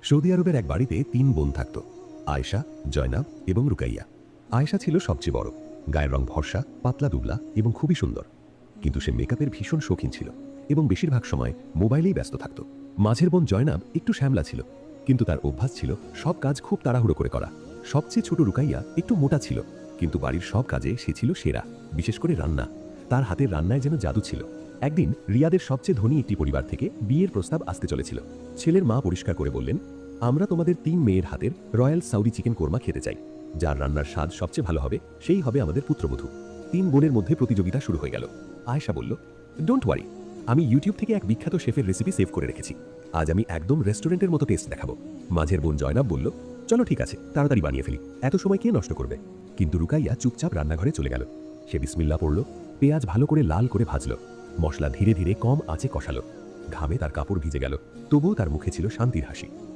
Saudi আরবের এক বাড়িতে ৩ বোন থাকত। আয়েশা, জয়নাব এবং রুকাইয়া। আয়েশা ছিল সবচেয়ে বড়। গায়ের রং ফর্সা, পাতলা দুবলা এবং খুবই সুন্দর। কিন্তু সে মেকআপের ভীষণ শৌখিন ছিল এবং বেশিরভাগ সময় মোবাইলেই ব্যস্ত থাকত। মাঝের বোন জয়নাব একটু শ্যামলা ছিল, কিন্তু তার অভ্যাস ছিল সব কাজ খুব তাড়াহুড়ো করে করা। সবচেয়ে ছোট রুকাইয়া একটু মোটা ছিল, কিন্তু বাড়ির সব কাজে সে ছিল সেরা, বিশেষ করে রান্না। তার হাতের রান্নায় যেন জাদু ছিল। একদিন রিয়াদের সবচেয়ে ধনী একটি পরিবার থেকে বিয়ের প্রস্তাব আসতে চলেছিল। ছেলের মা পরিষ্কার করে বললেন, আমরা তোমাদের ৩ মেয়ের হাতের রয়্যাল সাউদি চিকেন কোরমা খেতে চাই। যার রান্নার স্বাদ সবচেয়ে ভালো হবে সেই হবে আমাদের পুত্রবধূ। ৩ বোনের মধ্যে প্রতিযোগিতা শুরু হয়ে গেল। আয়েশা বলল, ডোন্ট ওয়ারি, আমি ইউটিউব থেকে এক বিখ্যাত শেফের রেসিপি সেভ করে রেখেছি। আজ আমি একদম রেস্টুরেন্টের মতো টেস্ট দেখাবো। মাঝের বোন জয়নাব বলল, চলো ঠিক আছে, তাড়াতাড়ি বানিয়ে ফেলি, এত সময় কে নষ্ট করবে। কিন্তু রুকাইয়া চুপচাপ রান্নাঘরে চলে গেল। সে বিসমিল্লাহ পড়ল, পেঁয়াজ ভালো করে লাল করে ভাজল, মশলা ধীরে ধীরে কম আঁচে কষালো। ঘামে তার কাপড় ভিজে গেল, তবুও তার মুখে ছিল শান্তির হাসি।